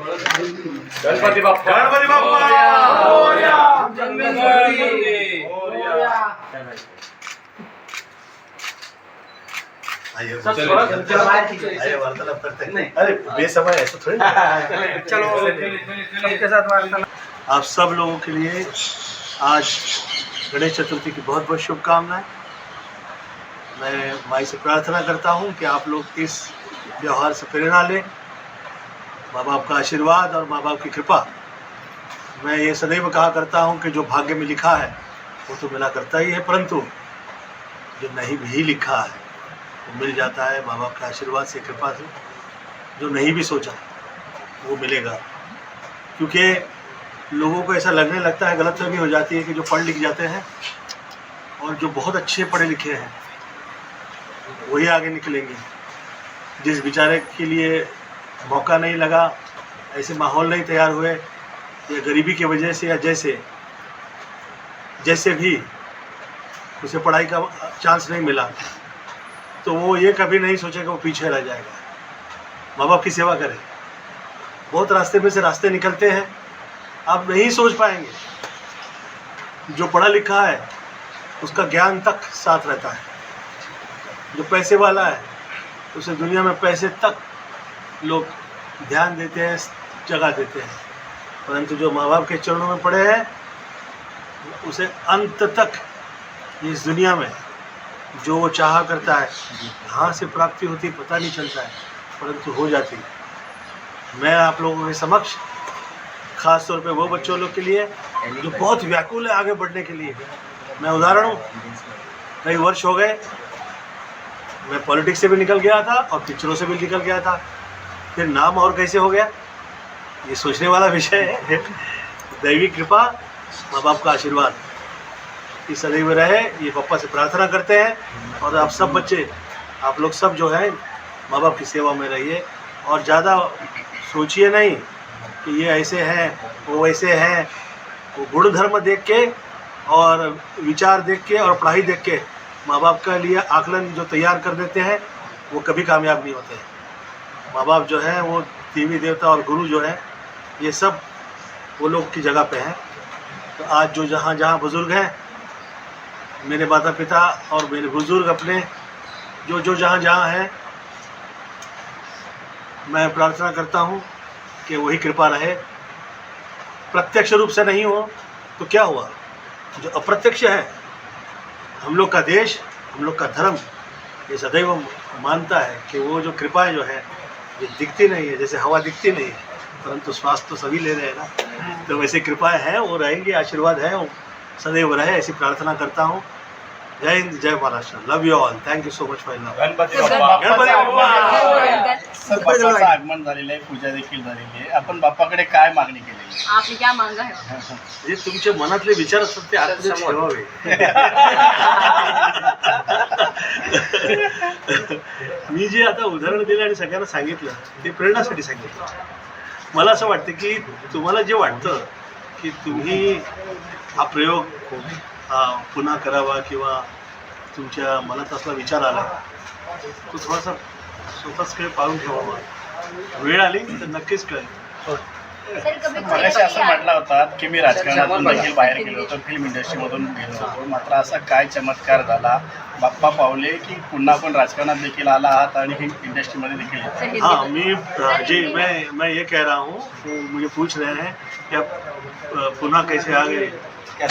गणपती बाप्पा मोरया. वार्तालाप करते हैं। अरे बेसमय ऐसा थोड़ी ना। चलो सबके साथ वार्तालाप। आप सब लोगों के लिए आज गणेश चतुर्थी की बहुत बहुत शुभकामनाएं। मैं माई से प्रार्थना करता हूं कि आप लोग इस व्यवहार से प्रेरणा लें, माँ बाप का आशीर्वाद और माँ बाप की कृपा। मैं ये सदैव कहा करता हूं कि जो भाग्य में लिखा है वो तो मिला करता ही है, परंतु जो नहीं भी लिखा है वो मिल जाता है माँ बाप के आशीर्वाद से, कृपा से। जो नहीं भी सोचा वो मिलेगा, क्योंकि लोगों को ऐसा लगने लगता है, गलतफहमी हो जाती है कि जो पढ़ लिख जाते हैं और जो बहुत अच्छे पढ़े लिखे हैं वही आगे निकलेंगे। जिस बेचारे के लिए मौका नहीं लगा, ऐसे माहौल नहीं तैयार हुए, या गरीबी की वजह से या जैसे भी उसे पढ़ाई का चांस नहीं मिला, तो वो ये कभी नहीं सोचेगा वो पीछे रह जाएगा। माँ बाप की सेवा करें। बहुत रास्ते में से रास्ते निकलते हैं, आप नहीं सोच पाएंगे। जो पढ़ा लिखा है उसका ज्ञान तक साथ रहता है, जो पैसे वाला है उसे दुनिया में पैसे तक लोग ध्यान देते हैं, जगह देते हैं, परंतु जो माँ बाप के चरणों में पड़े हैं उसे अंत तक इस दुनिया में जो वो चाहा करता है कहाँ से प्राप्ति होती पता नहीं चलता है, परंतु हो जाती है। मैं आप लोगों के समक्ष ख़ास तौर पे वो बच्चों लोग के लिए जो बहुत व्याकुल है आगे बढ़ने के लिए, मैं उदाहरण हूँ। कई वर्ष हो गए मैं पॉलिटिक्स से भी निकल गया था और पिक्चरों से भी निकल गया था, फिर नाम और कैसे हो गया ये सोचने वाला विषय है। दैवी कृपा, माँ बाप का आशीर्वाद ये सदैव रहे, ये पापा से प्रार्थना करते हैं। और आप सब बच्चे, आप लोग सब जो है माँ बाप की सेवा में रहिए और ज़्यादा सोचिए नहीं कि ये ऐसे हैं वो वैसे हैं। वो गुण धर्म देख के और विचार देख के और पढ़ाई देख के माँ बाप के लिए आकलन जो तैयार कर देते हैं वो कभी कामयाब नहीं होते। माँ बाप जो है वो देवी देवता और गुरु जो है ये सब वो लोग की जगह पे हैं। तो आज जो जहाँ जहाँ बुज़ुर्ग हैं, मेरे माता पिता और मेरे बुज़ुर्ग अपने जो जहाँ जहाँ हैं, मैं प्रार्थना करता हूँ कि वही कृपा रहे। प्रत्यक्ष रूप से नहीं हो तो क्या हुआ, जो अप्रत्यक्ष है, हम लोग का देश, हम लोग का धर्म ये सदैव मानता है कि वो जो कृपा जो है ये दिखती नहीं है, जैसे हवा दिखती नहीं है, परंतु स्वास्थ्य तो सभी ले रहे हैं ना। तो वैसे कृपाएं हैं, वो रहेंगी, आशीर्वाद है, वो सदैव रहे, ऐसी प्रार्थना करता हूँ। Jai Hind, Jai Maharashtra, love you all, thank you so much for love. Ganpati Bappa. सर बाप्पाचं आगमन झालेलं आहे, पूजा देखील झालेली आहे. आपण बाप्पाकडे काय मागणी केलेली आहे? आपने क्या मांगा है? जे तुमच्या मनातले विचार असतात ते आतमध्ये ठेवावे. मी जे आता उदाहरण दिलं आणि सगळ्यांना सांगितलं ते प्रेरणासाठी सांगितलं. मला असं वाटतं की तुम्हाला जे वाटतं की तुम्ही हा प्रयोग पुन्हा करावा किंवा तुमच्या मनात असला विचार आला तो थोडासा स्वतःच काही पाळून ठेवावा. वेळ आली तर नक्कीच कळेल. मगाशी असं म्हटलं होता की मी राजकारणातून देखील बाहेर गेलो होतो, फिल्म इंडस्ट्रीमधून गेलो होतो, मात्र असा काय चमत्कार झाला, बाप्पा पावले की पुन्हा पण राजकारणात देखील आला आहात आणि इंडस्ट्रीमध्ये देखील? हाँ, मैं ये कह रहा हूँ, वो मुझे पूछ रहे हैं कि आप पुनः कैसे आ गए, क्या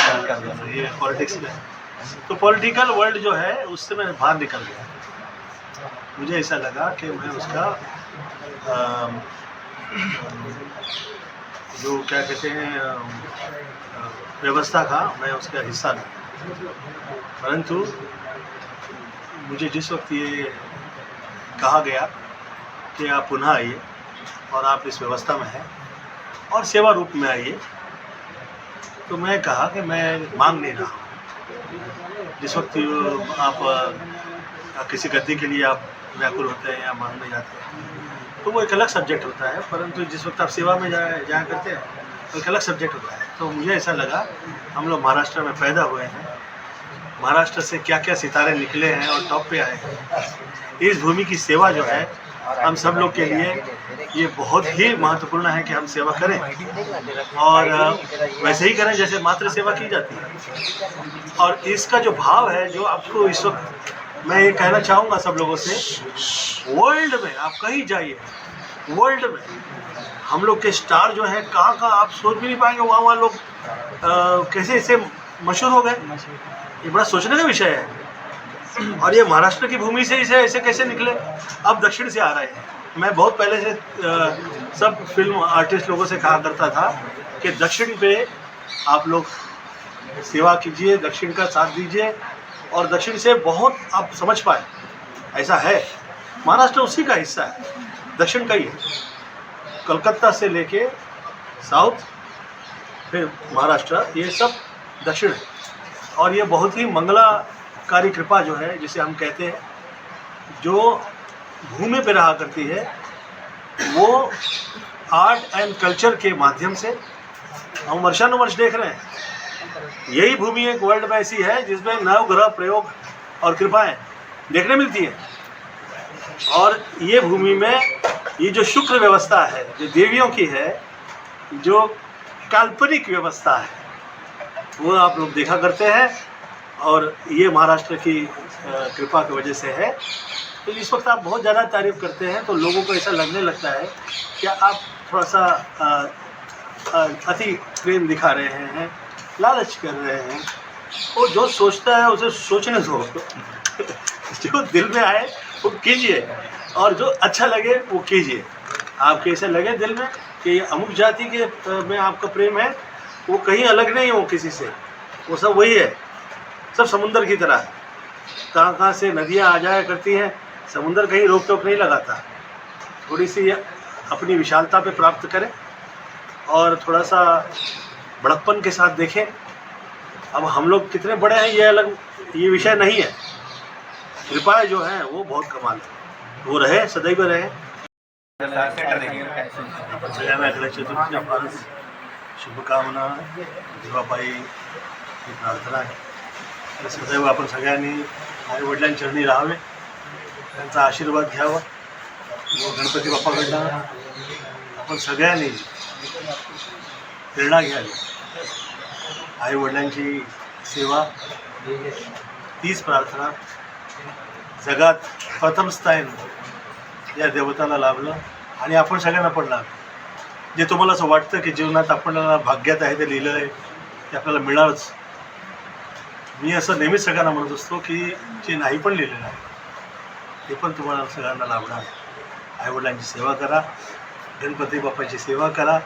ये पॉलिटिक्स में. तो पॉलिटिकल वर्ल्ड जो है उससे मैं बाहर निकल गया. मुझे ऐसा लगा कि मैं उसका जो क्या कहते हैं व्यवस्था का मैं उसका हिस्सा नहीं. परंतु मुझे जिस वक्त ये कहा गया कि आप पुनः आइए और आप इस व्यवस्था में हैं और सेवा रूप में आइए, तो मैं कहा कि मैं मांग नहीं रहा. जिस वक्त आप किसी गद्दी के लिए आप व्याकुल होते हैं या मांगने जाते हैं तो वो एक अलग सब्जेक्ट होता है, परंतु जिस वक्त आप सेवा में जाया करते हैं तो एक अलग सब्जेक्ट होता है. तो मुझे ऐसा लगा, हम लोग महाराष्ट्र में पैदा हुए हैं, महाराष्ट्र से क्या क्या सितारे निकले हैं और टॉप पे आए हैं. इस भूमि की सेवा जो है हम सब लोग के लिए ये बहुत ही महत्वपूर्ण है कि हम सेवा करें और वैसे ही करें जैसे मातृ सेवा की जाती है। और इसका जो भाव है, जो आपको इस वक्त मैं ये कहना चाहूँगा सब लोगों से, वर्ल्ड में आप कहीं जाइए, वर्ल्ड में हम लोग के स्टार जो हैं कहाँ कहाँ आप सोच भी नहीं पाएंगे, वहाँ लोग कैसे ऐसे मशहूर हो गए। ये बड़ा सोचने का विषय है। और ये महाराष्ट्र की भूमि से इसे ऐसे कैसे निकले, अब दक्षिण से आ रहे हैं। मैं बहुत पहले से सब फिल्म आर्टिस्ट लोगों से कहा करता था कि दक्षिण पे आप लोग सेवा कीजिए, दक्षिण का साथ दीजिए और दक्षिण से बहुत आप समझ पाए। ऐसा है, महाराष्ट्र उसी का हिस्सा है, दक्षिण का ही है। कलकत्ता से लेके साउथ फिर महाराष्ट्र, ये सब दक्षिण है। और ये बहुत ही मंगलाकारी कृपा जो है, जिसे हम कहते हैं, जो भूमि पे रहा करती है, वो आर्ट एंड कल्चर के माध्यम से हम वर्षानुवर्ष देख रहे हैं। यही भूमि एक वर्ल्ड में ऐसी है जिसमें नवग्रह प्रयोग और कृपाएं देखने मिलती हैं। और ये भूमि में ये जो शुक्र व्यवस्था है, जो देवियों की है, जो काल्पनिक व्यवस्था है, वो आप लोग देखा करते हैं। और ये महाराष्ट्र की कृपा की वजह से है। तो इस वक्त आप बहुत ज़्यादा तारीफ करते हैं तो लोगों को ऐसा लगने लगता है कि आप थोड़ा सा अति प्रेम दिखा रहे हैं, लालच कर रहे हैं। वो जो सोचता है उसे सोचने दो जो दिल में आए वो कीजिए और जो अच्छा लगे वो कीजिए। आपके ऐसे लगे दिल में कि ये अमुक जाति के में आपका प्रेम है, वो कहीं अलग नहीं हो किसी से, वो सब वही है, सब समुंदर की तरह है। कहाँ कहाँ से नदियाँ आ जाया करती हैं, समुंदर कहीं रोक टोक नहीं लगाता। थोड़ी सी अपनी विशालता पे प्राप्त करें और थोड़ा सा बड़प्पन के साथ देखें। अब हम लोग कितने बड़े हैं ये अलग, ये विषय नहीं है। कृपाएं जो हैं वो बहुत कमाल है, वो रहे, सदैव रहे। आपण सगळ्यांना गणेश चतुर्थीच्या फारच शुभकामना, देवापायी ही प्रार्थना आहे। आणि सदैव आपण सगळ्यांनी आई वडिलांचरणी राहावे, त्यांचा आशीर्वाद घ्यावा व गणपती बाप्पाकडनं आपण सगळ्यांनी प्रेरणा घ्यावी। आई वडिलांची सेवा, तीच प्रार्थना जगात प्रथम स्थान या देवताला लाभलं आणि आपण सगळ्यांना पण लाभलं। जे तुम्हाला असं वाटतं की जीवनात आपल्याला भाग्यात आहे ते लिहिलं आहे ते आपल्याला मिळणारच, मी असं नेहमीच सगळ्यांना म्हणत असतो की जे नाही पण लिहिलेलं आहे ते पण तुम्हाला सगळ्यांना लाभणार आहे। आईवडिलांची सेवा करा, गणपती बाप्पाची सेवा करा,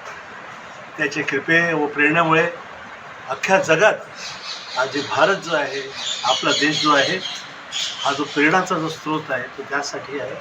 त्याचे कृपे व प्रेरणेमुळे अख्ख्या जगात आज जे भारत जो आहे, आपला देश जो आहे, हा जो प्रेरणाचा जो स्रोत आहे तो त्यासाठी आहे।